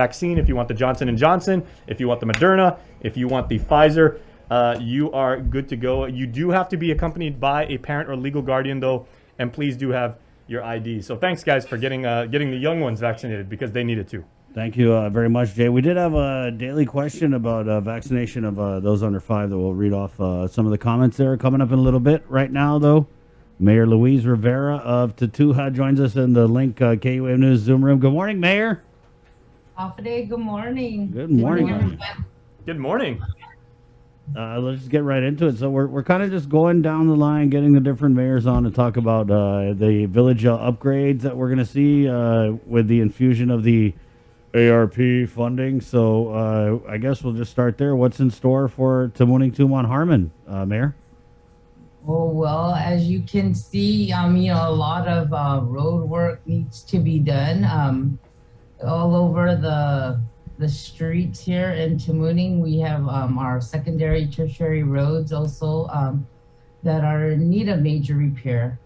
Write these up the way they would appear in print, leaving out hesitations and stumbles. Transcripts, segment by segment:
vaccine, if you want the Johnson & Johnson, if you want the Moderna, if you want the Pfizer, you are good to go. You do have to be accompanied by a parent or legal guardian, though, and please do have your ID. So thanks, guys, for getting the young ones vaccinated because they need it too. Thank you very much, Jay. We did have a daily question about vaccination of those under 5 that we'll read off some of the comments there coming up in a little bit. Right now, though, Mayor Louise Rivera of Tatuha joins us in the Link KUAM News Zoom room. Good morning, Mayor. Day. Good morning. Good morning. Good morning. Let's get right into it. So we're kind of just going down the line, getting the different mayors on to talk about the village upgrades that we're going to see with the infusion of the ARP funding. So I guess we'll just start there. What's in store for Tamuning-Tumon-Harmon, Mayor? Oh, well, as you can see, a lot of road work needs to be done. All over the streets here in Tamuning, we have our secondary, tertiary roads also that are in need of major repair.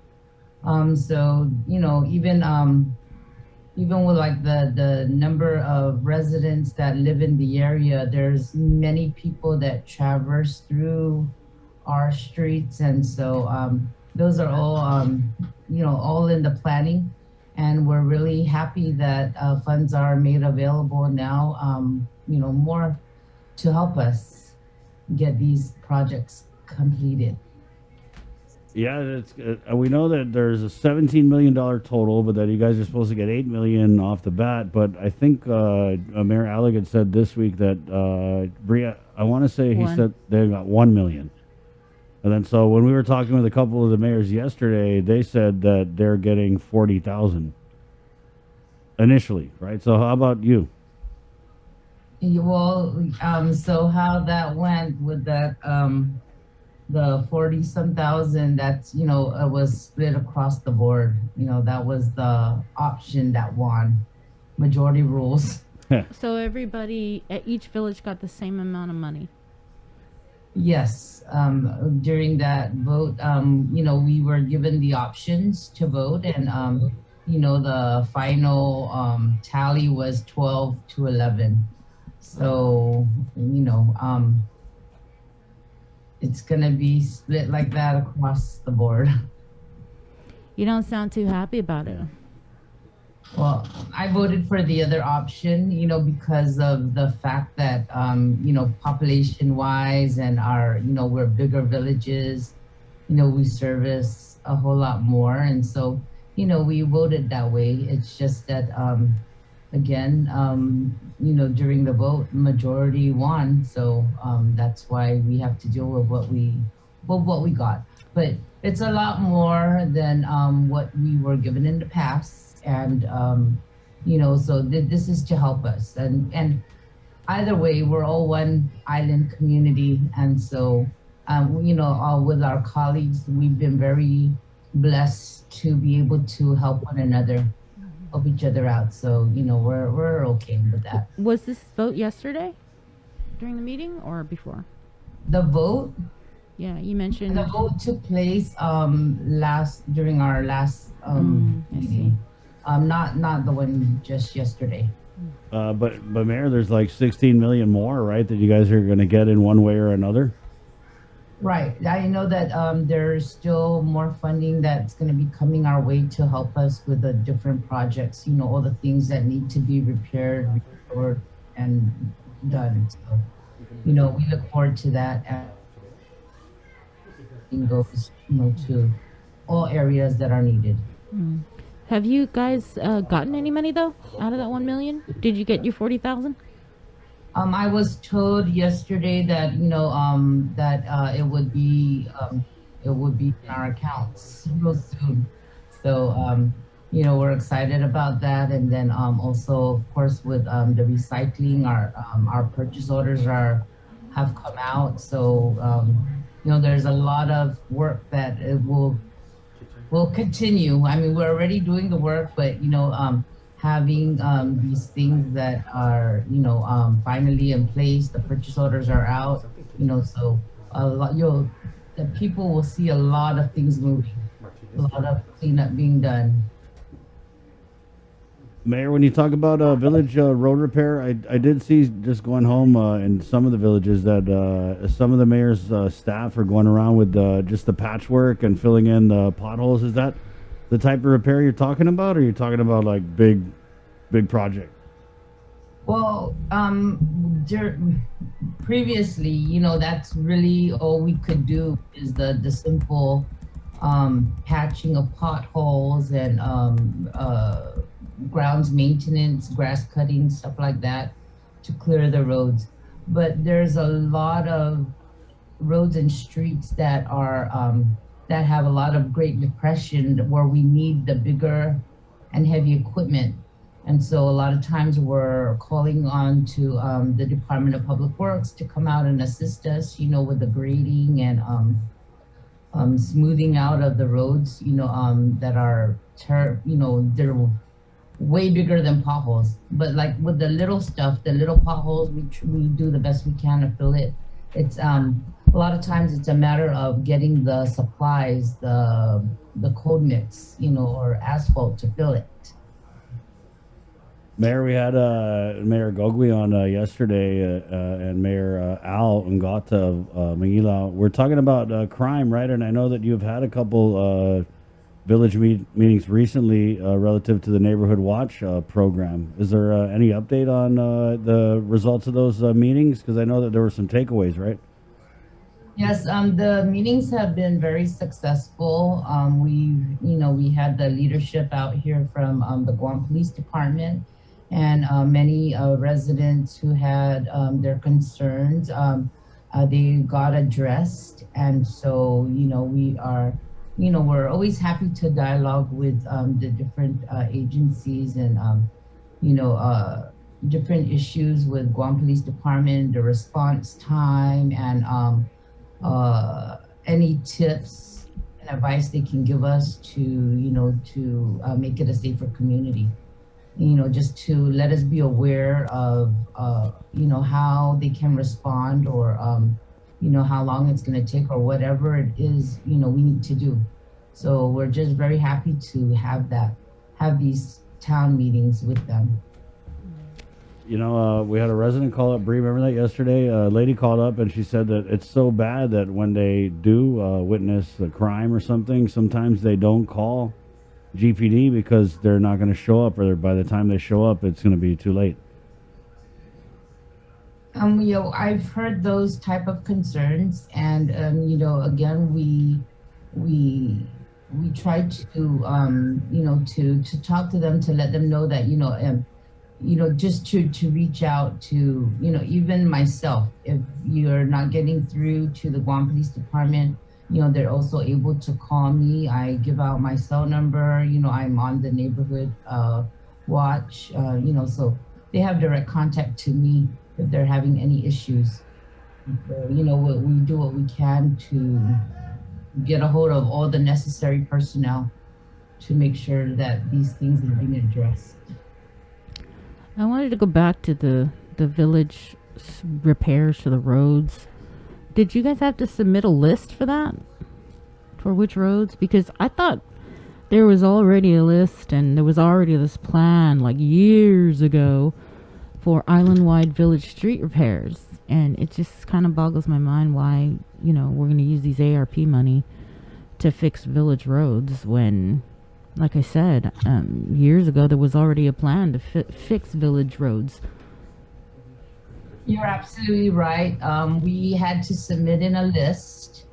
So, even with like the number of residents that live in the area, there's many people that traverse through our streets. And so those are all, all in the planning. And we're really happy that funds are made available now, more to help us get these projects completed. Yeah, we know that there's a $17 million total, but that you guys are supposed to get $8 million off the bat. But I think Mayor Alligan said this week that Bria, I want to say he said they got $1 million. And then so when we were talking with a couple of the mayors yesterday, they said that they're getting 40,000 initially, right? So how about you? Well, so how that went with that, the 40-some thousand, that's, it was split across the board. That was the option that won. Majority rules. So everybody at each village got the same amount of money? Yes. During that vote, we were given the options to vote, and, the final tally was 12-11. So, it's going to be split like that across the board. You don't sound too happy about it. Well, I voted for the other option, because of the fact that, population-wise and our, we're bigger villages, we service a whole lot more. And so, we voted that way. It's just that, again, during the vote, majority won. So that's why we have to deal with what we got. But it's a lot more than what we were given in the past. And, so this is to help us. And either way, we're all one island community. And so, with our colleagues, we've been very blessed to be able to help one another, help each other out. So, we're okay with that. Was this vote yesterday during the meeting or before? The vote? Yeah, you mentioned. The vote took place during our last meeting. Not the one just yesterday. But Mayor, there's like 16 million more, right, that you guys are going to get in one way or another? Right. I know that there's still more funding that's going to be coming our way to help us with the different projects, all the things that need to be repaired, restored, and done. So, we look forward to that. And goes, to all areas that are needed. Have you guys gotten any money though out of that 1 million? Did you get your 40,000? I was told yesterday that it would be in our accounts real soon. So we're excited about that. And then also of course with the recycling, our purchase orders have come out. So there's a lot of work that it will continue. I mean, we're already doing the work, but having these things that are finally in place, the purchase orders are out, so a lot the people will see a lot of things moving, a lot of cleanup being done. Mayor, when you talk about village road repair, I did see just going home in some of the villages that some of the mayor's staff are going around with just the patchwork and filling in the potholes. Is that the type of repair you're talking about, or are you talking about like big project? Well, previously, that's really all we could do is the simple patching of potholes and grounds maintenance, grass cutting, stuff like that to clear the roads. But there's a lot of roads and streets that are that have a lot of Great Depression where we need the bigger and heavy equipment. And so a lot of times we're calling on to the Department of Public Works to come out and assist us, with the grading and smoothing out of the roads, that are, they're way bigger than potholes. But like with the little stuff, the little potholes, we do the best we can to fill it. It's a lot of times it's a matter of getting the supplies, the cold mix, or asphalt to fill it. Mayor, we had Mayor Gogui on yesterday and Mayor Al Ngata of Manila. We're talking about crime, right? And I know that you've had a couple village meetings recently relative to the Neighborhood Watch program. Is there any update on the results of those meetings? Because I know that there were some takeaways, right? Yes, the meetings have been very successful. We had the leadership out here from the Guam Police Department, and many residents who had their concerns, they got addressed. And so, we are, we're always happy to dialogue with the different agencies and, different issues with Guam Police Department, the response time, and any tips and advice they can give us to, make it a safer community. Just to let us be aware of, how they can respond, or, how long it's going to take, or whatever it is, we need to do. So we're just very happy to have these town meetings with them. We had a resident call up, Bree, remember that yesterday? A lady called up and she said that it's so bad that when they do witness a crime or something, sometimes they don't call GPD because they're not going to show up, or by the time they show up, it's going to be too late. I've heard those type of concerns, and again, we try to to talk to them, to let them know that just to reach out to even myself, if you're not getting through to the Guam Police Department, they're also able to call me. I give out my cell number. I'm on the Neighborhood Watch. So they have direct contact to me if they're having any issues. So, we do what we can to get a hold of all the necessary personnel to make sure that these things are being addressed. I wanted to go back to the village repairs to the roads. Did you guys have to submit a list for that? For which roads? Because I thought there was already a list and there was already this plan like years ago for island-wide village street repairs. And it just kind of boggles my mind why, we're going to use these ARP money to fix village roads when, like I said, years ago there was already a plan to fix village roads. You're absolutely right. We had to submit in a list.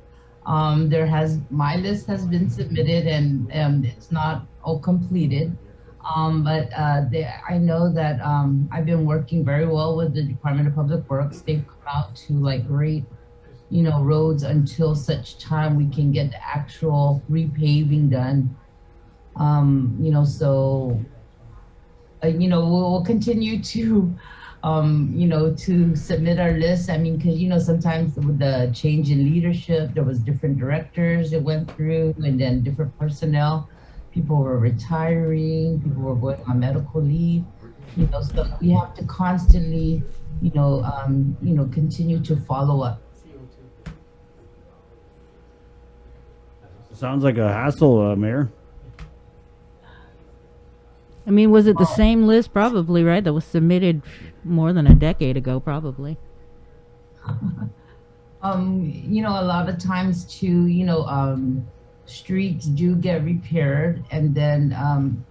My list has been submitted, and it's not all completed. But I know that I've been working very well with the Department of Public Works. They've come out to grade, roads until such time we can get the actual repaving done. So we'll continue to to submit our list. I mean, because sometimes with the change in leadership, there was different directors that went through, and then different personnel. People were retiring, people were going on medical leave. So we have to constantly, continue to follow up. Sounds like a hassle, Mayor. I mean, was it the same list? Probably, right? That was submitted more than a decade ago, probably. A lot of times too, streets do get repaired and then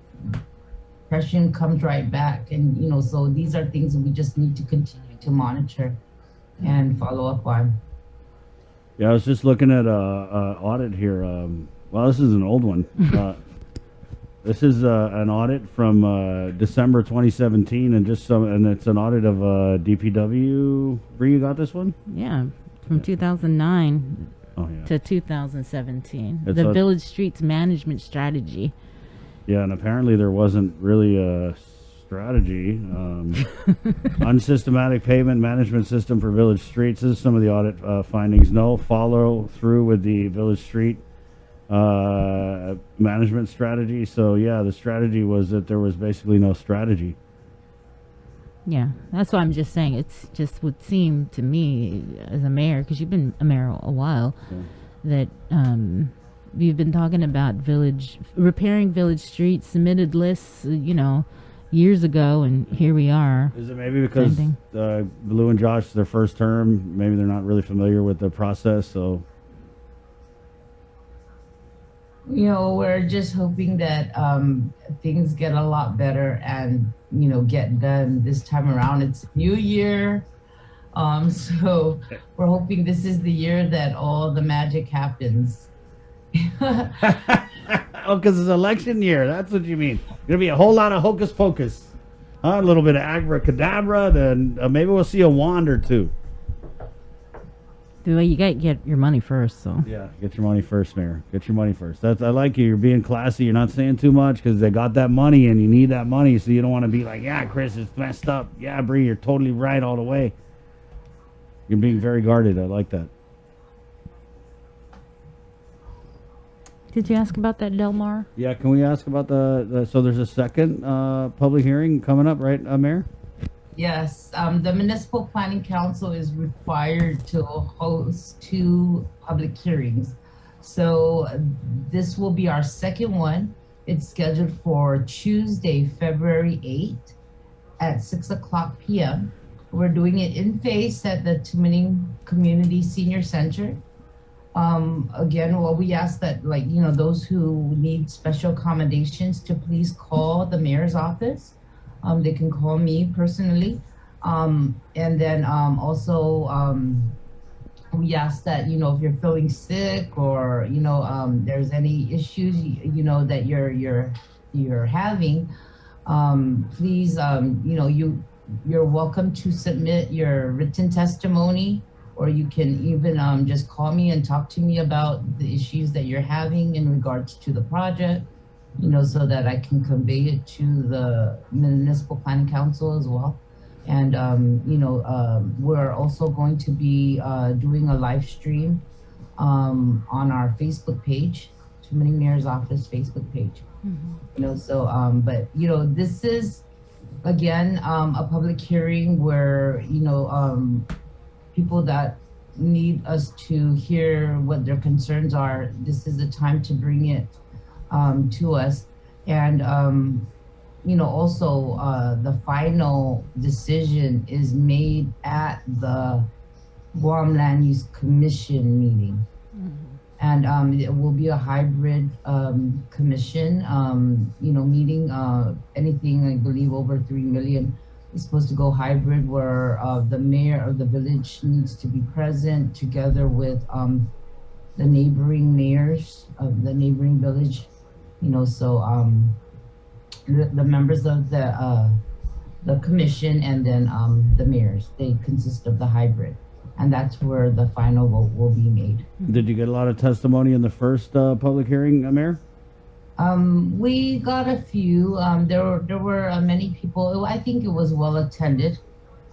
depression comes right back. And, so these are things that we just need to continue to monitor and follow up on. Yeah, I was just looking at audit here. Well, this is an old one. This is an audit from December 2017, and it's an audit of DPW. Bree, you got this one? Yeah, from 2009 to 2017. It's the Village Streets Management Strategy. Yeah, and apparently there wasn't really a strategy. Unsystematic pavement management system for village streets. This is some of the audit findings. No follow through with the village street management strategy. So yeah, the strategy was that there was basically no strategy. Yeah, that's why I'm just saying it's just would seem to me as a mayor, because you've been a mayor a while, that you've been talking about repairing village streets, submitted lists, years ago, and here we are. Is it maybe because Blue and Josh, their first term, maybe they're not really familiar with the process, so... We're just hoping that things get a lot better and, get done this time around. It's a new year. So we're hoping this is the year that all the magic happens. Oh, because it's election year. That's what you mean. Going to be a whole lot of hocus pocus. A little bit of abracadabra, then maybe we'll see a wand or two. Well, you got to get your money first, so. Yeah, get your money first, Mayor. Get your money first. I like you. You're being classy. You're not saying too much because they got that money and you need that money, so you don't want to be like, yeah, Chris, it's messed up. Yeah, Bree, you're totally right all the way. You're being very guarded. I like that. Did you ask about that, Delmar? Yeah, can we ask about so there's a second public hearing coming up, right, Mayor? Yes, the Municipal Planning Council is required to host 2 public hearings. So this will be our second one. It's scheduled for Tuesday, February 8th at 6:00 p.m. We're doing it in face at the Tamuning Community Senior Center. Again, we ask that, those who need special accommodations to please call the mayor's office. They can call me personally. And then also we ask that, if you're feeling sick or, there's any issues, that you're having, please, you're welcome to submit your written testimony, or you can even just call me and talk to me about the issues that you're having in regards to the project. So that I can convey it to the Municipal Planning Council as well. And, we're also going to be doing a live stream on our Facebook page, Tamuning Mayor's Office Facebook page. Mm-hmm. This is, again, a public hearing where, people that need us to hear what their concerns are, this is the time to bring it to us. And also the final decision is made at the Guam Land Use Commission meeting. Mm-hmm. And it will be a hybrid commission meeting. Anything, I believe, over 3 million is supposed to go hybrid, where the mayor of the village needs to be present together with the neighboring mayors of the neighboring village. The members of the commission and then the mayors, they consist of the hybrid, and that's where the final vote will be made. Did you get a lot of testimony in the first public hearing, Mayor? We got a few. There were many people. I think it was well attended,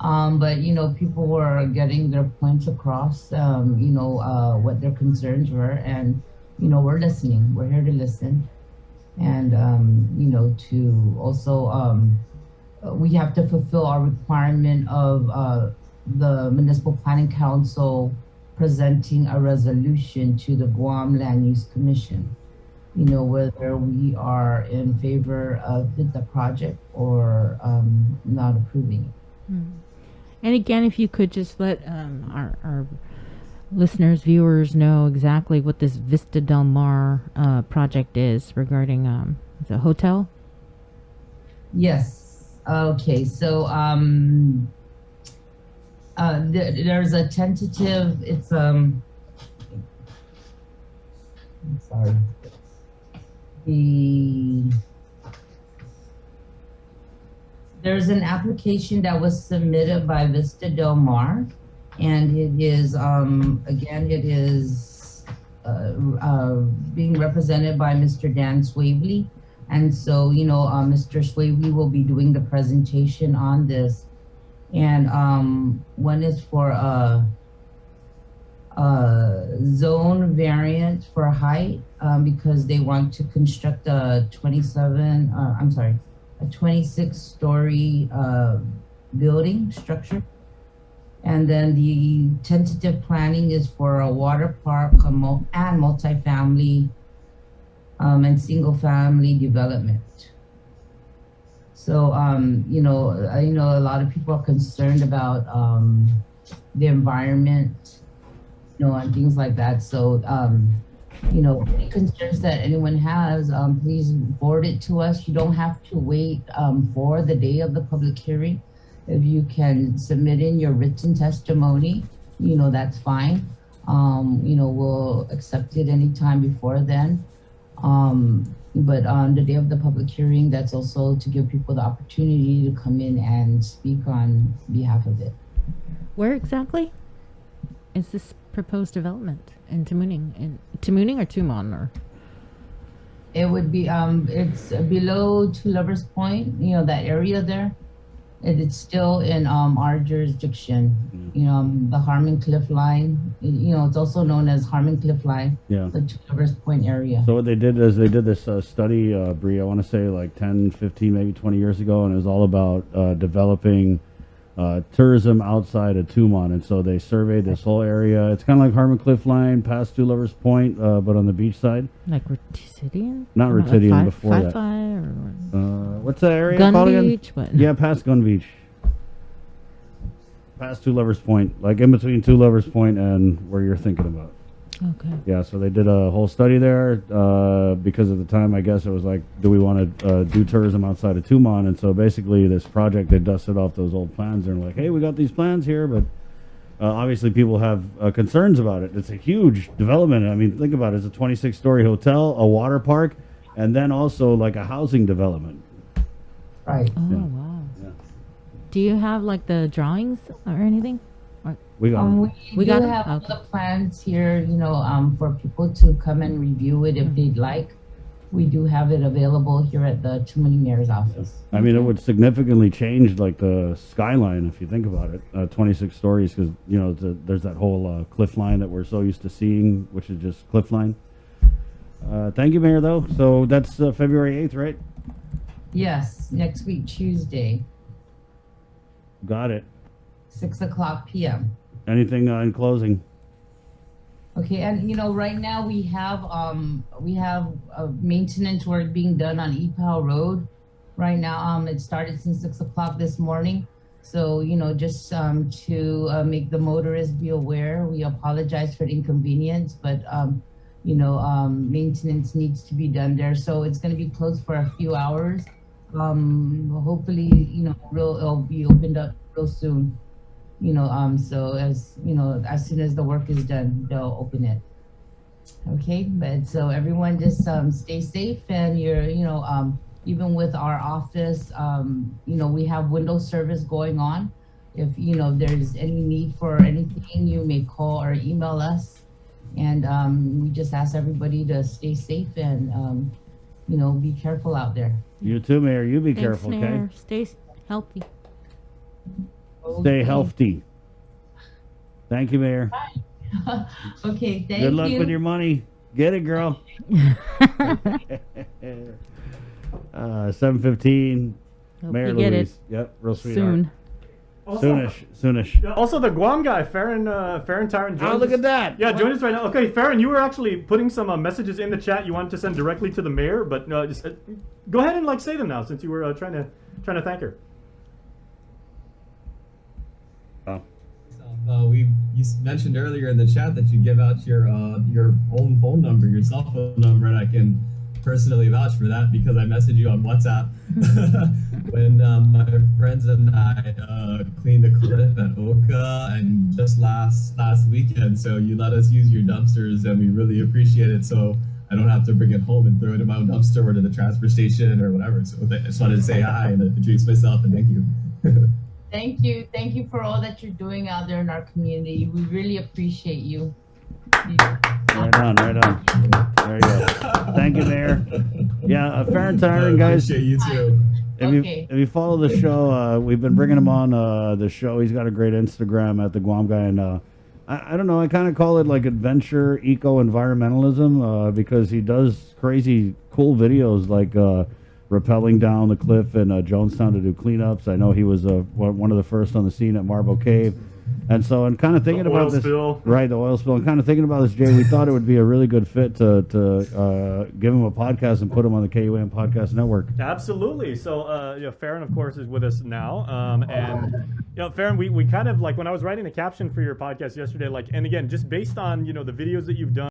but people were getting their points across. What their concerns were, and we're listening. We're here to listen. And, to also, we have to fulfill our requirement of the Municipal Planning Council presenting a resolution to the Guam Land Use Commission. whether we are in favor of the project or not approving it. And again, if you could just let our listeners, viewers know exactly what this Vista Del Mar project is regarding the hotel. Yes. Okay. So there's a tentative. It's I'm sorry. There's an application that was submitted by Vista Del Mar, and it is again it is being represented by Mr. Dan Swavely, and so Mr. Swavely will be doing the presentation on this, and one is for a zone variant for height because they want to construct a 26-story building structure. And then the tentative planning is for a water park and multifamily and single family development. So, I know a lot of people are concerned about the environment, and things like that. So, any concerns that anyone has, please forward it to us. You don't have to wait for the day of the public hearing. If you can submit in your written testimony, that's fine. We'll accept it anytime before then. But on the day of the public hearing, that's also to give people the opportunity to come in and speak on behalf of it. Where exactly is this proposed development in Tamuning? In Tamuning or Tumon? Or it would be it's below Two Lovers Point, that area there. It's still in our jurisdiction. The Harmon Cliff Line. It's also known as Harmon Cliff Line. Yeah. The Two Lovers Point area. So what they did is they did this study, Bree, I want to say like 10, 15, maybe 20 years ago, and it was all about developing tourism outside of Tumon. And so they surveyed this whole area. It's kind of like Harmon Cliff Line, past Two Lovers Point, but on the beach side. like Retidian? Not Or Retidian, before that. Or What's that area Gun called again? Beach? What? Yeah, past Gun Beach. Past Two Lovers Point, like in between Two Lovers Point and where you're thinking about. Okay. Yeah, so they did a whole study there because at the time, I guess it was like, do we want to do tourism outside of Tumon? And so basically this project, they dusted off those old plans. They're like, hey, we got these plans here, but obviously people have concerns about it. It's a huge development. I mean, think about it. It's a 26-story hotel, a water park, and then also like a housing development. Right. Oh, Yeah. wow. Yeah. Do you have like the drawings or anything? Or, We got it. We got do it? have all Okay. the plans here, for people to come and review it if they'd like. We do have it available here at the Tamuning Mayor's office. I mean, it would significantly change like the skyline if you think about it. 26 stories because, there's that whole cliff line that we're so used to seeing, which is just cliff line. Thank you, Mayor, though. So that's February 8th, right? Yes, next week, Tuesday, Got it. 6:00 p.m. Anything in closing? Okay, and right now we have maintenance work being done on Epal Road. Right now, it started since 6:00 this morning. So just to make the motorists be aware, we apologize for the inconvenience, but maintenance needs to be done there. So it's going to be closed for a few hours. Hopefully, it'll be opened up real soon. So as soon as the work is done, they'll open it. Okay, but so everyone just stay safe, and even with our office, we have window service going on. If there's any need for anything, you may call or email us, and we just ask everybody to stay safe and be careful out there. You too, Mayor. You be Thanks, careful, Mayor. okay? Stay healthy. Stay healthy. Thank you, Mayor. Okay, thank you. Good luck with your money. Get it, girl. 7:15. Hope Mayor you get Louise. it Yep, real sweetheart. soon. Soonish. Yeah, also, the Guam guy, Farron Tyron. Oh, look at that. Yeah, join us right now. Okay, Farron, you were actually putting some messages in the chat you wanted to send directly to the mayor, but just go ahead and like say them now since you were trying to thank her. You mentioned earlier in the chat that you give out your own phone number, your cell phone number, and I can personally vouch for that because I messaged you on WhatsApp when my friends and I cleaned a cliff at Oka and just last weekend. So you let us use your dumpsters and we really appreciate it. So I don't have to bring it home and throw it in my own dumpster or to the transfer station or whatever. So I just wanted to say hi and introduce myself and thank you. Thank you. Thank you for all that you're doing out there in our community. We really appreciate you. Right on. There you go. Thank you, Mayor. Yeah, Farron Tyron, guys. Appreciate you too. If you follow the show, we've been bringing him on the show. He's got a great Instagram at the Guam guy, and I don't know. I kind of call it like adventure eco-environmentalism because he does crazy cool videos like rappelling down the cliff in Jonestown to do cleanups. I know he was one of the first on the scene at Marble Cave. And so I'm kind of thinking about this. Right, the oil spill. I'm kind of thinking about this, Jay. We thought it would be a really good fit to give him a podcast and put him on the KUAM Podcast Network. Absolutely. So, Farron, of course, is with us now. And, Farron, we kind of, like, when I was writing the caption for your podcast yesterday, like, and again, just based on, the videos that you've done,